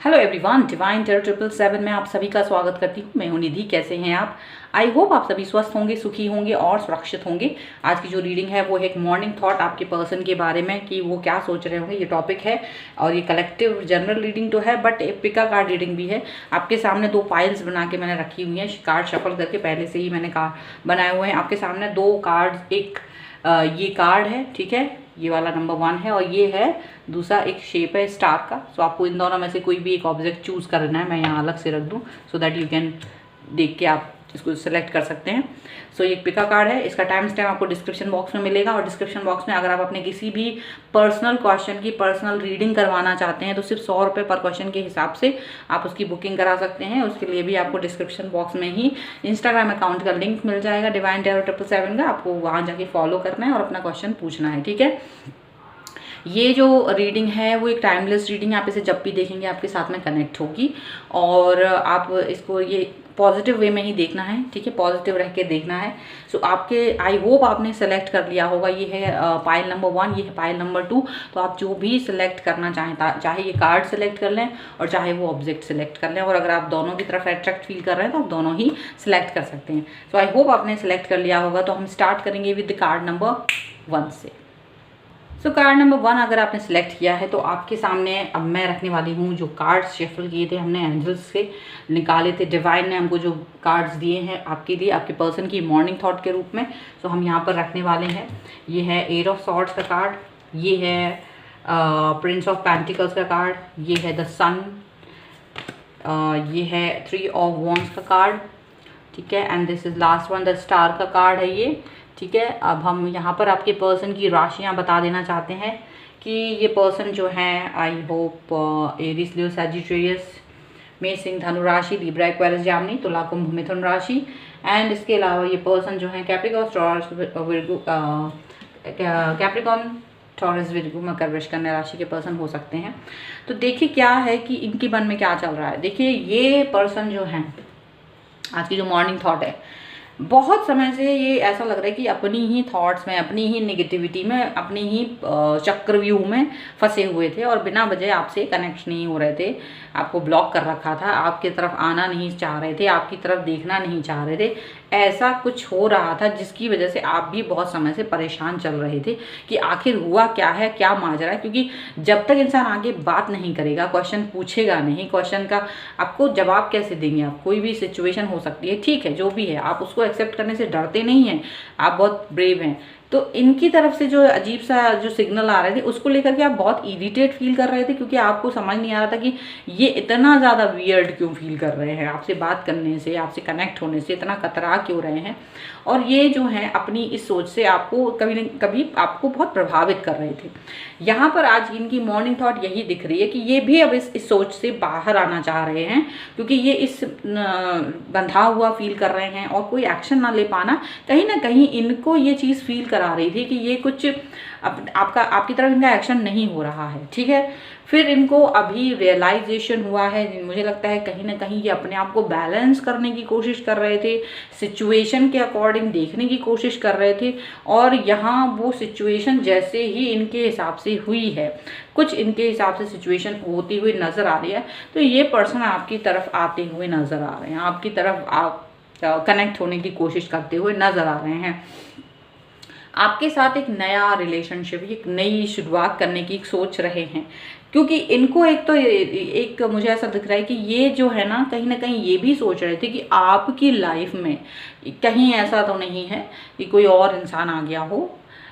Hello everyone, divine terror 777 में आप सभी का स्वागत करती हूँ। मैं हूँ निधि। कैसे हैं आप? आई होप आप सभी स्वस्थ होंगे, सुखी होंगे और सुरक्षित होंगे। आज की जो रीडिंग है वो एक मॉर्निंग थॉट आपके पर्सन के बारे में कि वो क्या सोच रहे होंगे, ये टॉपिक है। और ये कलेक्टिव जनरल रीडिंग तो है बट एक पिका कार्ड रीडिंग भी है। आपके सामने दो पाइल्स बना के मैंने रखी हुई हैं, कार्ड शफल करके पहले से ही मैंने कार्ड बनाए हुए हैं। आपके सामने दो कार्ड, एक ये कार्ड है, ठीक है, ये वाला नंबर 1 है और ये है दूसरा, एक शेप है स्टार का। सो आपको इन दोनों में से कोई भी एक ऑब्जेक्ट चूज करना है। मैं यहाँ अलग से रख दूँ सो दैट यू कैन देख के आप इसको सेलेक्ट कर सकते हैं। सो ये पिका कार्ड है, इसका टाइम स्टैम्प आपको डिस्क्रिप्शन बॉक्स में मिलेगा। और डिस्क्रिप्शन बॉक्स में अगर आप अपने किसी भी पर्सनल क्वेश्चन की पर्सनल रीडिंग करवाना चाहते हैं तो सिर्फ 100 रुपये पर क्वेश्चन के हिसाब से आप उसकी बुकिंग करा सकते हैं। उसके लिए भी आपको डिस्क्रिप्शन बॉक्स में ही इंस्टाग्राम अकाउंट का लिंक मिल जाएगा, डिवाइन टेरर 777 का। आपको वहाँ जाके फॉलो करना है और अपना क्वेश्चन पूछना है, ठीक है। ये जो रीडिंग है वो एक टाइमलेस रीडिंग है। आप इसे जब भी देखेंगे आपके साथ में कनेक्ट होगी और आप इसको ये पॉजिटिव वे में ही देखना है, ठीक है, पॉजिटिव रह के देखना है। सो आपके आई होप आपने सेलेक्ट कर लिया होगा। ये है पाइल नंबर 1, ये है पाइल नंबर 2। तो आप जो भी सिलेक्ट करना चाहें, चाहे ये कार्ड सेलेक्ट कर लें और चाहे वो ऑब्जेक्ट सेलेक्ट कर लें। और अगर आप दोनों की तरफ अट्रैक्ट फील कर रहे हैं तो आप दोनों ही सिलेक्ट कर सकते हैं। सो आई होप आपने सेलेक्ट कर लिया होगा। तो हम स्टार्ट करेंगे विद कार्ड नंबर 1 से। सो कार्ड नंबर 1 अगर आपने सेलेक्ट किया है तो आपके सामने अब मैं रखने वाली हूँ जो कार्ड्स शेफल किए थे हमने, एंजल्स से निकाले थे। डिवाइन ने हमको जो कार्ड्स दिए हैं आपके लिए, आपके पर्सन की मॉर्निंग थॉट के रूप में, सो हम यहाँ पर रखने वाले हैं। ये है 8 ऑफ सॉर्ड्स का कार्ड, ये है प्रिंस ऑफ पेंटिकल्स का कार्ड, ये है द सन, ये है 3 ऑफ वॉन्ड्स का कार्ड, ठीक है, and this is last one, the star का कार्ड है ये, ठीक है। अब हम यहाँ पर आपके पर्सन की राशियाँ बता देना चाहते हैं कि ये पर्सन जो है, I hope Aries, Leo, Sagittarius, मेष, सिंह, धनु राशि, लिब्रा, एक्वेरियस, जामिनी, तुला, कुंभ, मिथुन राशि। एंड इसके अलावा ये पर्सन जो है कैप्रिकॉन, टॉरस, विर्गो, मकर, वृश्चिक, कन्या राशि के पर्सन हो सकते हैं। तो देखिए क्या है कि इनके मन में क्या चल रहा है। देखिए ये पर्सन जो है, आज की जो मॉर्निंग थॉट है, बहुत समय से ये ऐसा लग रहा है कि अपनी ही थॉट्स में, अपनी ही नेगेटिविटी में, अपनी ही चक्रव्यूह में फंसे हुए थे और बिना वजह आपसे कनेक्ट नहीं हो रहे थे। आपको ब्लॉक कर रखा था, आपकी तरफ आना नहीं चाह रहे थे, आपकी तरफ देखना नहीं चाह रहे थे। ऐसा कुछ हो रहा था जिसकी वजह से आप भी बहुत समय से परेशान चल रहे थे कि आखिर हुआ क्या है, क्या माजरा है। क्योंकि जब तक इंसान आगे बात नहीं करेगा, क्वेश्चन पूछेगा नहीं, क्वेश्चन का आपको जवाब कैसे देंगे आप? कोई भी सिचुएशन हो सकती है, ठीक है, जो भी है, आप उसको एक्सेप्ट करने से डरते नहीं हैं, आप बहुत ब्रेव हैं। तो इनकी तरफ से जो अजीब सा जो सिग्नल आ रहे थे उसको लेकर के आप बहुत इरिटेट फील कर रहे थे, क्योंकि आपको समझ नहीं आ रहा था कि ये इतना ज़्यादा वियर्ड क्यों फील कर रहे हैं, आपसे बात करने से, आपसे कनेक्ट होने से इतना कतरा क्यों रहे हैं। और ये जो है अपनी इस सोच से आपको कभी न कभी आपको बहुत प्रभावित कर रहे थे। यहाँ पर आज इनकी मॉर्निंग थॉट यही दिख रही है कि ये भी अब इस सोच से बाहर आना चाह रहे हैं, क्योंकि ये इस बंधा हुआ फील कर रहे हैं और कोई एक्शन ना ले पाना कहीं ना कहीं इनको ये चीज़ फील करा रही थी कि ये कुछ आपकी तरफ इनका एक्शन नहीं हो रहा है, ठीक है। फिर इनको अभी रियलाइजेशन हुआ है, मुझे लगता है कहीं ना कहीं ये अपने आप को बैलेंस करने की कोशिश कर रहे थे, सिचुएशन के अकॉर्डिंग देखने की कोशिश कर रहे थे। और यहाँ वो सिचुएशन जैसे ही इनके हिसाब से हुई है, कुछ इनके हिसाब से सिचुएशन होती हुई नज़र आ रही है, तो ये पर्सन आपकी तरफ आते हुए नज़र आ रहे हैं, आपकी तरफ आप कनेक्ट होने की कोशिश करते हुए नज़र आ रहे हैं। आपके साथ एक नया रिलेशनशिप, एक नई शुरुआत करने की सोच रहे हैं, क्योंकि इनको एक मुझे ऐसा दिख रहा है कि ये जो है ना कहीं ये भी सोच रहे थे कि आपकी लाइफ में कहीं ऐसा तो नहीं है कि कोई और इंसान आ गया हो,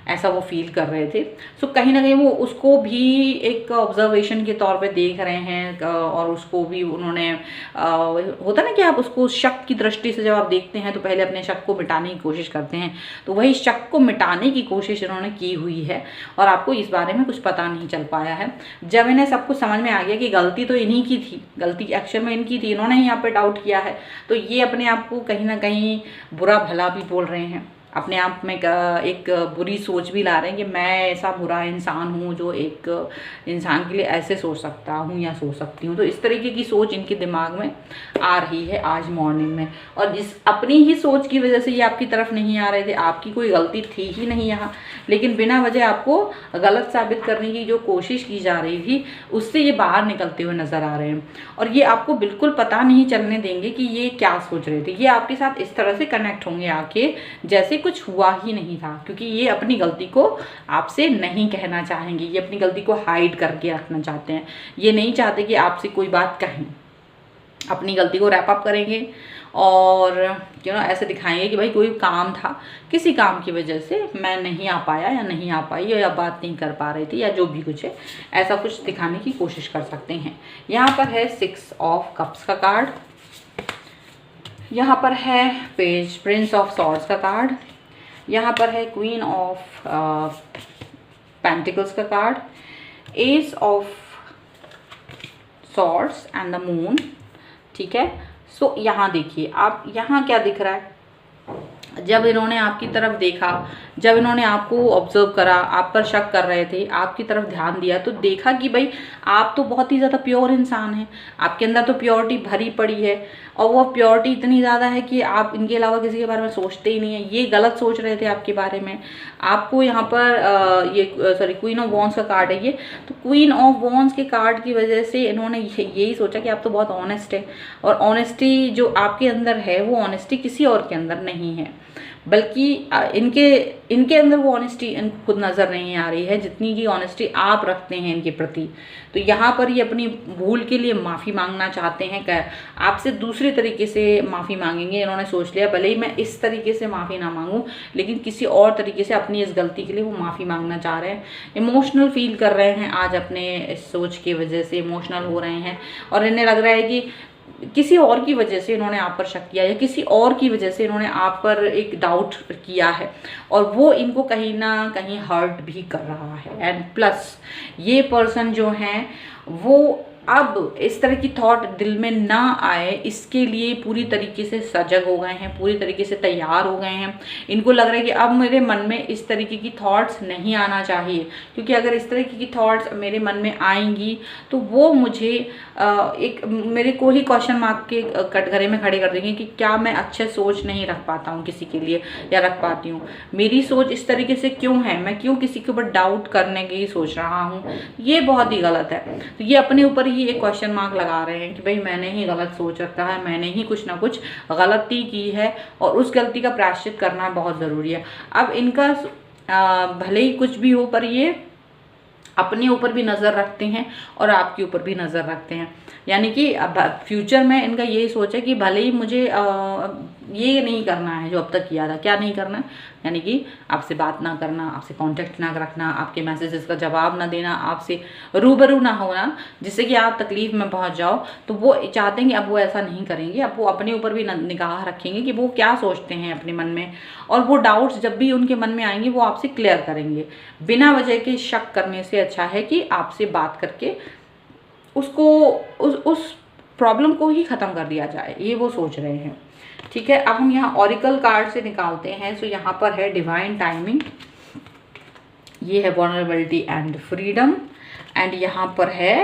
ऐसा वो फील कर रहे थे। सो कहीं ना कहीं वो उसको भी एक ऑब्जर्वेशन के तौर पे देख रहे हैं और उसको भी उन्होंने होता ना कि आप उसको शक की दृष्टि से जब आप देखते हैं तो पहले अपने शक को मिटाने की कोशिश करते हैं, तो वही शक को मिटाने की कोशिश इन्होंने की हुई है और आपको इस बारे में कुछ पता नहीं चल पाया है। जब इन्हें सब कुछ समझ में आ गया कि गलती तो इन्हीं की थी, गलती एक्शन में इनकी थी, इन्होंने ही यहाँ पे डाउट किया है, तो ये अपने आप को कहीं ना कहीं बुरा भला भी बोल रहे हैं, अपने आप में एक बुरी सोच भी ला रहे हैं कि मैं ऐसा बुरा इंसान हूँ जो एक इंसान के लिए ऐसे सोच सकता हूँ या सोच सकती हूँ। तो इस तरीके की सोच इनके दिमाग में आ रही है आज मॉर्निंग में, और इस अपनी ही सोच की वजह से ये आपकी तरफ नहीं आ रहे थे। आपकी कोई गलती थी ही नहीं यहाँ, लेकिन बिना वजह आपको गलत साबित करने की जो कोशिश की जा रही थी उससे ये बाहर निकलते हुए नजर आ रहे हैं। और ये आपको बिल्कुल पता नहीं चलने देंगे कि ये क्या सोच रहे थे। ये आपके साथ इस तरह से कनेक्ट होंगे आके जैसे कुछ हुआ ही नहीं था, क्योंकि ये अपनी गलती को आपसे नहीं कहना चाहेंगे, ये अपनी गलती को हाइड करके रखना चाहते हैं। ये नहीं चाहते कि आपसे कोई बात कहें, अपनी गलती को रैप अप करेंगे और ऐसे दिखाएंगे कि भाई कोई काम था, किसी काम की वजह से मैं नहीं आ पाया या नहीं आ पाई या बात नहीं कर पा रही थी या जो भी कुछ है, ऐसा कुछ दिखाने की कोशिश कर सकते हैं। यहाँ पर है 6 ऑफ कप्स का कार्ड, यहाँ पर है पेज प्रिंस ऑफ सॉर्ड्स का कार्ड, यहाँ पर है क्वीन ऑफ पेंटिकल्स का card, S of swords and the moon. ठीक है, सो यहाँ देखिए आप, यहाँ क्या दिख रहा है, जब इन्होंने आपकी तरफ देखा, जब इन्होंने आपको ऑब्जर्व करा, आप पर शक कर रहे थे, आपकी तरफ ध्यान दिया, तो देखा कि भाई आप तो बहुत ही ज़्यादा प्योर इंसान हैं, आपके अंदर तो प्योरिटी भरी पड़ी है, और वो प्योरिटी इतनी ज़्यादा है कि आप इनके अलावा किसी के बारे में सोचते ही नहीं है। ये गलत सोच रहे थे आपके बारे में। आपको यहाँ पर ये क्वीन ऑफ वॉन्ड्स का कार्ड है ये, तो क्वीन ऑफ वॉन्ड्स के कार्ड की वजह से इन्होंने यही सोचा कि आप तो बहुत ऑनेस्ट है, और ऑनेस्टी जो आपके अंदर है वो ऑनेस्टी किसी और के अंदर नहीं है, बल्कि इनके अंदर वो ऑनेस्टी इनको खुद नज़र नहीं आ रही है जितनी की ऑनेस्टी आप रखते हैं इनके प्रति। तो यहाँ पर ये अपनी भूल के लिए माफ़ी मांगना चाहते हैं, आपसे दूसरे तरीके से माफ़ी मांगेंगे। इन्होंने सोच लिया भले ही मैं इस तरीके से माफ़ी ना मांगूं, लेकिन किसी और तरीके से अपनी इस गलती के लिए वो माफ़ी मांगना चाह रहे हैं। इमोशनल फील कर रहे हैं आज, अपने इस सोच की वजह से इमोशनल हो रहे हैं, और इन्हें लग रहा है कि किसी और की वजह से इन्होंने आप पर शक किया, या किसी और की वजह से इन्होंने आप पर एक डाउट किया है, और वो इनको कहीं ना कहीं हर्ट भी कर रहा है। एंड प्लस ये पर्सन जो हैं वो अब इस तरह की थॉट दिल में ना आए इसके लिए पूरी तरीके से सजग हो गए हैं, पूरी तरीके से तैयार हो गए हैं। इनको लग रहा है कि अब मेरे मन में इस तरीके की थॉट्स नहीं आना चाहिए, क्योंकि अगर इस तरीके की थॉट्स मेरे मन में आएंगी तो वो मुझे एक मेरे को ही क्वेश्चन मार्क के कटघरे में खड़े कर देंगे कि क्या मैं अच्छे सोच नहीं रख पाता हूँ किसी के लिए, या रख पाती हूँ, मेरी सोच इस तरीके से क्यों है, मैं क्यों किसी के ऊपर डाउट करने की सोच रहा हूँ, ये बहुत ही गलत है। तो ये अपने ऊपर ही एक क्वेश्चन मार्क लगा रहे हैं कि भाई मैंने ही गलत सोच रखा है, मैंने ही कुछ ना कुछ गलती की है, और उस गलती का प्रायश्चित करना बहुत ज़रूरी है। अब इनका भले ही कुछ भी हो, पर ये अपने ऊपर भी नज़र रखते हैं और आपके ऊपर भी नज़र रखते हैं। यानी कि अब फ्यूचर में इनका यही सोच है कि भले ही मुझे ये नहीं करना है जो अब तक किया था, क्या नहीं करना है, यानी कि आपसे बात ना करना, आपसे कांटेक्ट ना रखना, आपके मैसेजेस का जवाब ना देना, आपसे रूबरू ना होना जिससे कि आप तकलीफ में पहुंच जाओ। तो वो चाहते हैं कि अब वो ऐसा नहीं करेंगे, अब वो अपने ऊपर भी निगाह रखेंगे कि वो क्या सोचते हैं अपने मन में, और वो डाउट्स जब भी उनके मन में आएंगे वो आपसे क्लियर करेंगे। बिना वजह के शक करने से अच्छा है कि आपसे बात करके उसको उस प्रॉब्लम को ही ख़त्म कर दिया जाए, ये वो सोच रहे हैं। ठीक है, अब हम यहाँ ऑरिकल कार्ड से निकालते हैं। सो यहाँ पर है डिवाइन टाइमिंग, ये है वल्नरेबिलिटी एंड फ्रीडम, एंड यहाँ पर है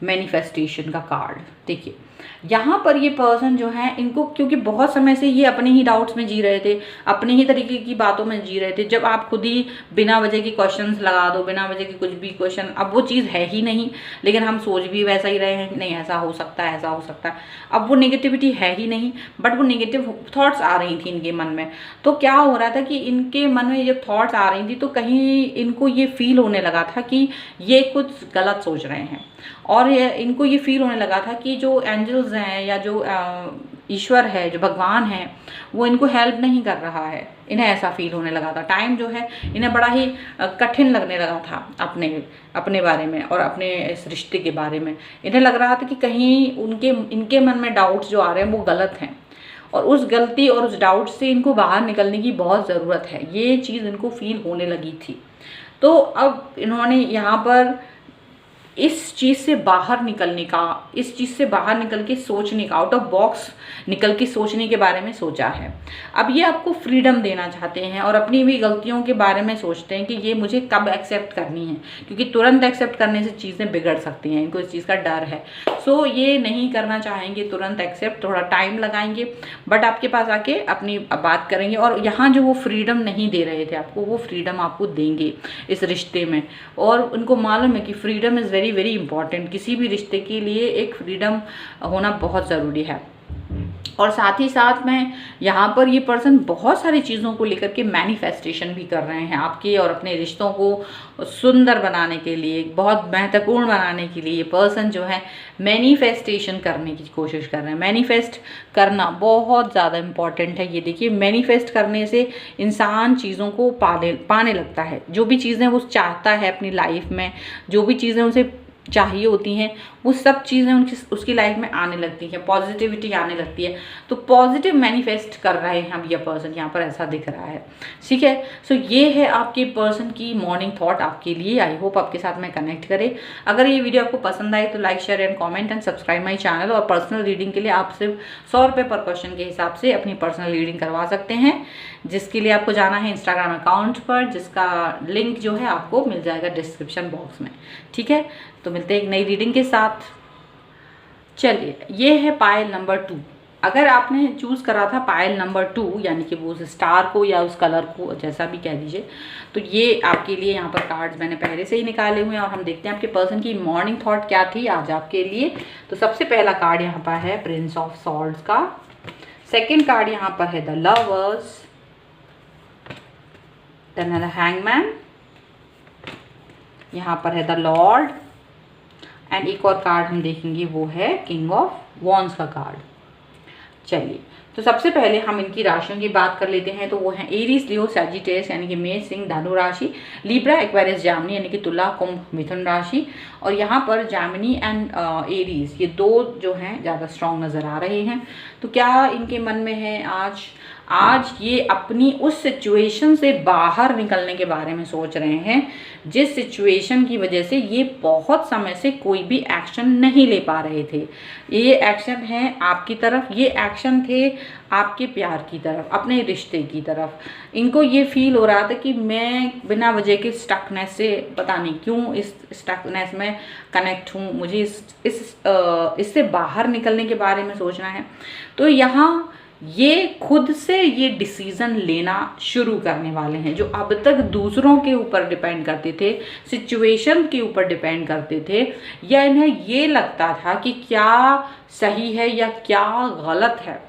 मैनिफेस्टेशन का कार्ड। देखिए यहाँ पर ये पर्सन जो है, इनको क्योंकि बहुत समय से ये अपने ही डाउट्स में जी रहे थे, अपने ही तरीके की बातों में जी रहे थे। जब आप खुद ही बिना वजह के क्वेश्चंस लगा दो, बिना वजह के कुछ भी क्वेश्चन, अब वो चीज़ है ही नहीं, लेकिन हम सोच भी वैसा ही रहे हैं कि नहीं ऐसा हो सकता है, ऐसा हो सकता है। अब वो नेगेटिविटी है ही नहीं, बट वो नेगेटिव थॉट्स आ रही थी इनके मन में। तो क्या हो रहा था कि इनके मन में जब थॉट्स आ रही थी तो कहीं इनको ये फील होने लगा था कि ये कुछ गलत सोच रहे हैं, और इनको ये फील होने लगा था कि जो एंजल्स हैं या जो ईश्वर है, जो भगवान है, वो इनको हेल्प नहीं कर रहा है। इन्हें ऐसा फील होने लगा था। टाइम जो है इन्हें बड़ा ही कठिन लगने लगा था अपने बारे में और अपने इस रिश्ते के बारे में। इन्हें लग रहा था कि कहीं इनके मन में डाउट्स जो आ रहे हैं वो गलत हैं, और उस गलती और उस डाउट से इनको बाहर निकलने की बहुत ज़रूरत है। ये चीज़ इनको फील होने लगी थी। तो अब इन्होंने यहाँ पर इस चीज़ से बाहर निकलने का, इस चीज़ से बाहर निकल के सोचने का, आउट ऑफ बॉक्स निकल के सोचने के बारे में सोचा है। अब ये आपको फ्रीडम देना चाहते हैं और अपनी भी गलतियों के बारे में सोचते हैं कि ये मुझे कब एक्सेप्ट करनी है, क्योंकि तुरंत एक्सेप्ट करने से चीज़ें बिगड़ सकती हैं, इनको इस चीज़ का डर है। सो ये नहीं करना चाहेंगे तुरंत एक्सेप्ट, थोड़ा टाइम लगाएंगे, बट आपके पास आके अपनी बात करेंगे। और यहाँ जो वो फ्रीडम नहीं दे रहे थे आपको, वो फ्रीडम आपको देंगे इस रिश्ते में। और उनको मालूम है कि freedom is very very important, किसी भी रिश्ते के लिए एक फ्रीडम होना बहुत ज़रूरी है। और साथ ही साथ में यहाँ पर ये पर्सन बहुत सारी चीज़ों को लेकर के मैनिफेस्टेशन भी कर रहे हैं आपके और अपने रिश्तों को सुंदर बनाने के लिए, बहुत महत्वपूर्ण बनाने के लिए ये पर्सन जो है मैनिफेस्टेशन करने की कोशिश कर रहे हैं। मैनिफेस्ट करना बहुत ज़्यादा इम्पॉर्टेंट है। ये देखिए, मैनिफेस्ट करने से इंसान चीज़ों को पाने लगता है। जो भी चीज़ें वो चाहता है अपनी लाइफ में, जो भी चीज़ें उसे चाहिए होती हैं, वो सब चीज़ें उसकी लाइफ में आने लगती हैं, पॉजिटिविटी आने लगती है। तो पॉजिटिव मैनिफेस्ट कर रहे हैं हम, ये पर्सन यहाँ पर ऐसा दिख रहा है। ठीक है, सो ये है आपके पर्सन की मॉर्निंग थॉट आपके लिए। आई होप आपके साथ में कनेक्ट करे। अगर ये वीडियो आपको पसंद आए तो like, share and comment and subscribe my channel. और पर्सनल रीडिंग के लिए आप सिर्फ 100 रुपये पर क्वेश्चन के हिसाब से अपनी पर्सनल रीडिंग करवा सकते हैं, जिसके लिए आपको जाना है इंस्टाग्राम अकाउंट पर, जिसका लिंक जो है आपको मिल जाएगा डिस्क्रिप्शन बॉक्स में। ठीक है, तो मिलते हैं एक नई रीडिंग के साथ। चलिए, ये है पायल नंबर 2। अगर आपने चूज़ करा था पायल नंबर 2, यानी कि वो उस स्टार को या उस कलर को जैसा भी कह दीजिए, तो ये आपके लिए यहाँ पर कार्ड्स मैंने पहले से ही निकाले हुए हैं और हम देखते हैं आपके पर्सन की मॉर्निंग थॉट क्या थी आज आपके लिए। तो सबसे पहला कार्ड यहाँ पर है प्रिंस ऑफ सॉर्ड्स का। सेकेंड कार्ड यहाँ पर है the lovers, then the hangman, यहाँ पर है द लॉर्ड, एंड एक और कार्ड हम देखेंगे वो है किंग ऑफ वॉन्ड्स का कार्ड। चलिए, तो सबसे पहले हम इनकी राशियों की बात कर लेते हैं। तो वो हैं एरीज, लियो, सैजिटेरियस यानी कि मेष, सिंह, धनु राशि, लिब्रा, एक्वेरियस, जामिनी यानी कि तुला, कुंभ, मिथुन राशि। और यहाँ पर जामिनी एंड एरीज ये दो जो हैं ज़्यादा स्ट्रॉन्ग नज़र आ रहे हैं। तो क्या इनके मन में है आज ये अपनी उस सिचुएशन से बाहर निकलने के बारे में सोच रहे हैं, जिस सिचुएशन की वजह से ये बहुत समय से कोई भी एक्शन नहीं ले पा रहे थे। ये एक्शन है आपकी तरफ, ये एक्शन थे आपके प्यार की तरफ, अपने रिश्ते की तरफ। इनको ये फील हो रहा था कि मैं बिना वजह के स्टकनेस से, पता नहीं क्यों इस स्टकनेस में कनेक्ट हूँ, मुझे इससे बाहर निकलने के बारे में सोचना है। तो यहाँ ये खुद से ये डिसीज़न लेना शुरू करने वाले हैं। जो अब तक दूसरों के ऊपर डिपेंड करते थे, सिचुएशन के ऊपर डिपेंड करते थे, या इन्हें ये लगता था कि क्या सही है या क्या गलत है,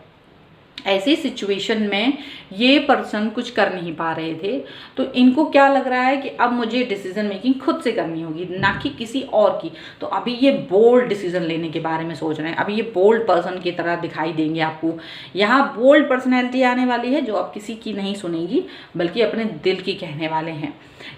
ऐसी सिचुएशन में ये पर्सन कुछ कर नहीं पा रहे थे। तो इनको क्या लग रहा है कि अब मुझे डिसीजन मेकिंग खुद से करनी होगी, ना कि किसी और की। तो अभी ये बोल्ड डिसीजन लेने के बारे में सोच रहे हैं। अभी ये बोल्ड पर्सन की तरह दिखाई देंगे आपको। यहाँ बोल्ड पर्सनैलिटी आने वाली है, जो अब किसी की नहीं सुनेगी बल्कि अपने दिल की कहने वाले हैं।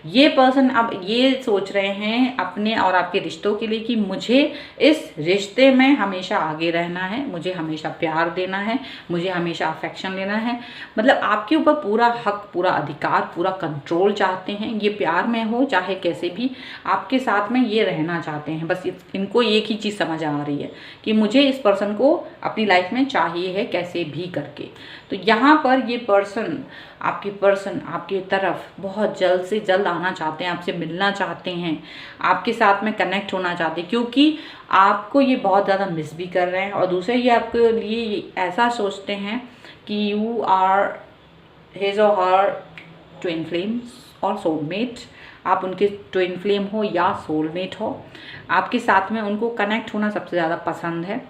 ये पर्सन अब ये सोच रहे हैं अपने और आपके रिश्तों के लिए कि मुझे इस रिश्ते में हमेशा आगे रहना है, मुझे हमेशा प्यार देना है, मुझे हमेशा अफेक्शन लेना है। मतलब आपके ऊपर पूरा हक, पूरा अधिकार, पूरा कंट्रोल चाहते हैं। ये प्यार में हो चाहे कैसे भी, आपके साथ में ये रहना चाहते हैं। बस इनको एक ही चीज़ समझ आ रही है कि मुझे इस पर्सन को अपनी लाइफ में चाहिए है, कैसे भी करके। तो यहाँ पर ये पर्सन आपकी तरफ बहुत जल्द से जल्द आना चाहते हैं, आपसे मिलना चाहते हैं, आपके साथ में कनेक्ट होना चाहते हैं, क्योंकि आपको ये बहुत ज़्यादा मिस भी कर रहे हैं। और दूसरे ये आपके लिए ऐसा सोचते हैं कि यू आर हिज और हर ट्विन फ्लेम्स और सोलमेट। आप उनके ट्विन फ्लेम हो या सोलमेट हो, आपके साथ में उनको कनेक्ट होना सबसे ज़्यादा पसंद है।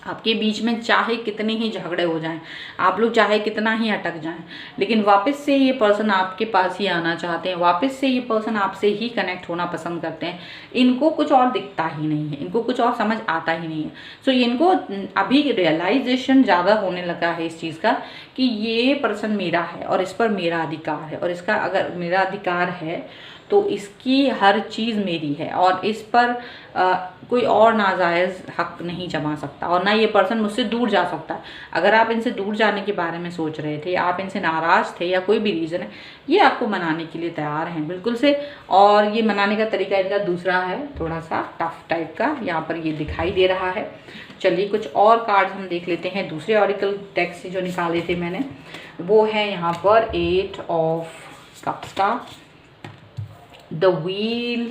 आपके बीच में चाहे कितने ही झगड़े हो जाएं, आप लोग चाहे कितना ही अटक जाएं, लेकिन वापस से ये पर्सन आपके पास ही आना चाहते हैं, वापस से ये पर्सन आपसे ही कनेक्ट होना पसंद करते हैं। इनको कुछ और दिखता ही नहीं है, इनको कुछ और समझ आता ही नहीं है। सो इनको अभी रियलाइजेशन ज़्यादा होने लगा है इस चीज़ का कि ये पर्सन मेरा है और इस पर मेरा अधिकार है, और इसका अगर मेरा अधिकार है तो इसकी हर चीज़ मेरी है और इस पर कोई और नाजायज़ हक नहीं जमा सकता और ना ये पर्सन मुझसे दूर जा सकता। अगर आप इनसे दूर जाने के बारे में सोच रहे थे, आप इनसे नाराज़ थे या कोई भी रीज़न है, ये आपको मनाने के लिए तैयार हैं बिल्कुल से। और ये मनाने का तरीका इनका दूसरा है, थोड़ा सा टफ टाइप का, यहाँ पर ये दिखाई दे रहा है। चलिए कुछ और कार्ड्स हम देख लेते हैं दूसरे ऑरिकल डेक से जो निकाले थे मैंने। वो है यहाँ पर 8 ऑफ कप्स का, the wheel,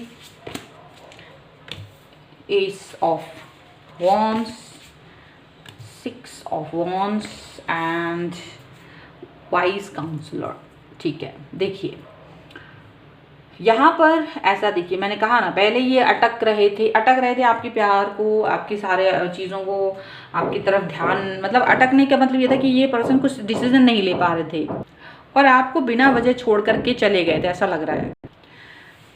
ace of wands, 6 of wands and wise counsellor. ठीक है, देखिए यहाँ पर ऐसा, देखिए मैंने कहा ना पहले, ये अटक रहे थे आपके प्यार को, आपकी सारे चीज़ों को आपकी तरफ ध्यान, मतलब अटकने का मतलब ये था कि ये पर्सन कुछ डिसीजन नहीं ले पा रहे थे और आपको बिना वजह छोड़ करके चले गए थे, ऐसा लग रहा है।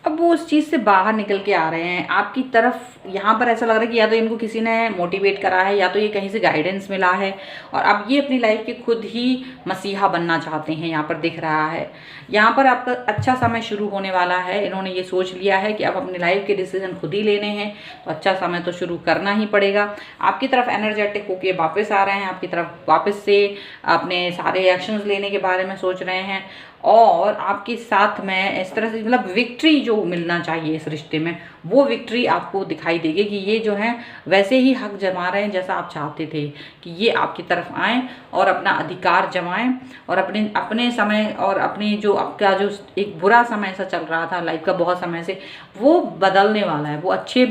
अब वो उस चीज़ से बाहर निकल के आ रहे हैं आपकी तरफ। यहाँ पर ऐसा लग रहा है कि या तो इनको किसी ने मोटिवेट करा है या तो ये कहीं से गाइडेंस मिला है और अब ये अपनी लाइफ के खुद ही मसीहा बनना चाहते हैं, यहाँ पर दिख रहा है। यहाँ पर आपका अच्छा समय शुरू होने वाला है। इन्होंने ये सोच लिया है कि अब अपनी लाइफ के डिसीजन खुद ही लेने हैं, तो अच्छा समय तो शुरू करना ही पड़ेगा। आपकी तरफ एनर्जेटिक होके वापस आ रहे हैं, आपकी तरफ वापस से अपने सारे एक्शंस लेने के बारे में सोच रहे हैं और आपके साथ में इस तरह से मतलब विक्ट्री जो मिलना चाहिए इस रिश्ते में, वो विक्ट्री आपको दिखाई देगी कि ये जो है वैसे ही हक जमा रहे हैं जैसा आप चाहते थे कि ये आपकी तरफ आएँ और अपना अधिकार जमाएं और अपने समय और अपने जो आपका जो एक बुरा समय सा चल रहा था लाइफ का बहुत समय से, वो बदलने वाला है, वो अच्छे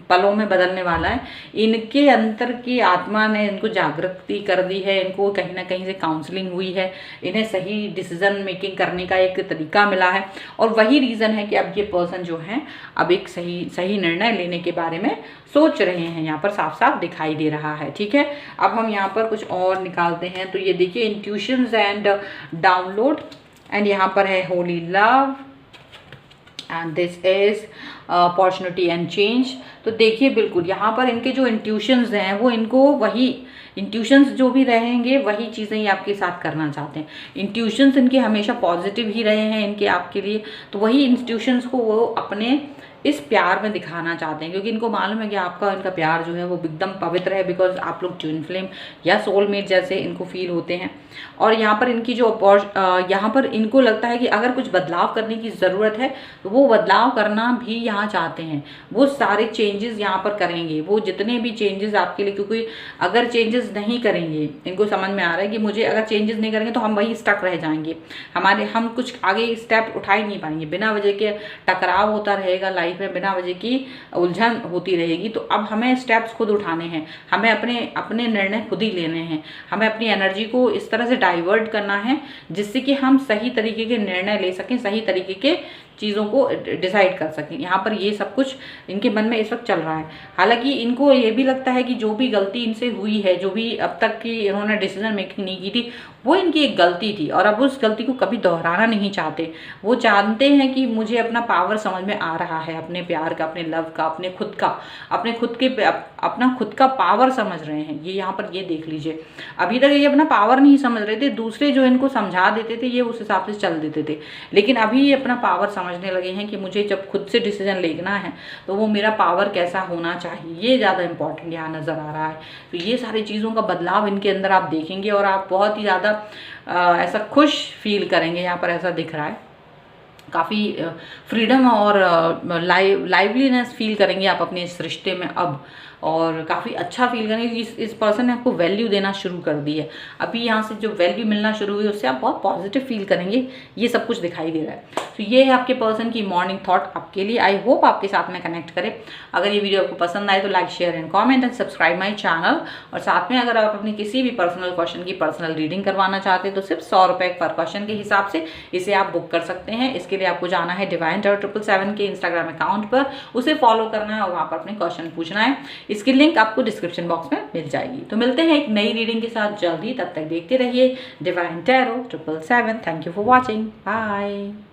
पलों में बदलने वाला है। इनके अंतर की आत्मा ने इनको जागृति कर दी है, इनको कहीं ना कहीं से काउंसलिंग हुई है, इन्हें सही डिसीजन मेकिंग करने का एक तरीका मिला है और वही रीज़न है कि अब ये पर्सन जो है अब एक सही निर्णय लेने के बारे में सोच रहे हैं, यहाँ पर साफ साफ दिखाई दे रहा है। ठीक है, अब हम यहाँ पर कुछ और निकालते हैं। तो ये देखिए इंट्यूशंस एंड डाउनलोड, एंड यहाँ पर है Holi love and this is opportunity and change. तो देखिए बिल्कुल यहाँ पर इनके जो इंट्यूशंस हैं वो इनको वही इंट्यूशंस जो भी रहेंगे वही चीज़ें ये आपके साथ करना चाहते हैं। इंट्यूशंस इनके हमेशा पॉजिटिव ही रहे हैं इनके आपके लिए, तो वही इंट्यूशंस को वो अपने इस प्यार में दिखाना चाहते हैं क्योंकि इनको मालूम है कि आपका इनका प्यार जो है वो एकदम पवित्र है, बिकॉज आप लोग ट्विन फ्लेम या सोलमेट जैसे इनको फील होते हैं। और यहाँ पर इनकी जो यहाँ पर इनको लगता है कि अगर कुछ बदलाव करने की ज़रूरत है तो वो बदलाव करना भी यहाँ चाहते हैं, वो सारे चेंजेस यहाँ पर करेंगे, वो जितने भी चेंजेस आपके लिए, क्योंकि अगर चेंजेस नहीं करेंगे, इनको समझ में आ रहा है कि मुझे अगर चेंजेस नहीं करेंगे तो हम वही स्टक रह जाएंगे, हम कुछ आगे स्टेप उठा ही नहीं पाएंगे, बिना वजह के टकराव होता रहेगा लाइफ में, बिना वजह की उलझन होती रहेगी। तो अब हमें स्टेप्स खुद उठाने हैं, हमें अपने निर्णय खुद ही लेने हैं, हमें अपनी एनर्जी को इस तरह से डाइवर्ट करना है जिससे कि हम सही तरीके के निर्णय ले सकें, सही तरीके के चीज़ों को डिसाइड कर सकें। यहाँ पर ये सब कुछ इनके मन में इस वक्त चल रहा है। हालांकि इनको ये भी लगता है कि जो भी गलती इनसे हुई है, जो भी अब तक की इन्होंने डिसीजन मेकिंग नहीं की थी, वो इनकी एक गलती थी और अब उस गलती को कभी दोहराना नहीं चाहते। वो जानते हैं कि मुझे अपना पावर समझ में आ रहा है, अपने प्यार का, अपने लव का, अपने खुद का पावर समझ रहे हैं। ये यहाँ पर ये देख लीजिए, अभी तक ये अपना पावर नहीं समझ रहे थे, दूसरे जो इनको समझा देते थे ये उस हिसाब से चल देते थे, लेकिन अभी ये अपना पावर समझने लगे हैं कि मुझे जब खुद से डिसीजन लेना है तो वो मेरा पावर कैसा होना चाहिए, ये ज़्यादा इंपॉर्टेंट यहाँ नज़र आ रहा है। तो ये सारी चीज़ों का बदलाव इनके अंदर आप देखेंगे और आप बहुत ही ज़्यादा ऐसा खुश फील करेंगे। यहाँ पर ऐसा दिख रहा है, काफ़ी फ्रीडम और लाइवलीनेस फील करेंगे आप अपने इस रिश्ते में अब, और काफ़ी अच्छा फील करेंगे कि इस पर्सन ने आपको वैल्यू देना शुरू कर दी है। अभी यहाँ से जो वैल्यू मिलना शुरू हुई उससे आप बहुत पॉजिटिव फील करेंगे, ये सब कुछ दिखाई दे रहा है। तो ये है आपके पर्सन की मॉर्निंग थॉट आपके लिए। आई होप आपके साथ में कनेक्ट करे। अगर ये वीडियो आपको पसंद आए तो like, share and comment and subscribe my channel. और साथ में अगर आप अपनी किसी भी पर्सनल क्वेश्चन की पर्सनल रीडिंग करवाना चाहते हैं तो सिर्फ 100 रुपये पर क्वेश्चन के हिसाब से इसे आप बुक कर सकते हैं। इसके लिए आपको जाना है डिवाइन टैरो 777 के इंस्टाग्राम अकाउंट पर, उसे फॉलो करना है और वहाँ पर अपने क्वेश्चन पूछना है। इसकी लिंक आपको डिस्क्रिप्शन बॉक्स में मिल जाएगी। तो मिलते हैं एक नई रीडिंग के साथ जल्दी, तब तक देखते रहिए divine tarot 777। Thank you for watching, bye.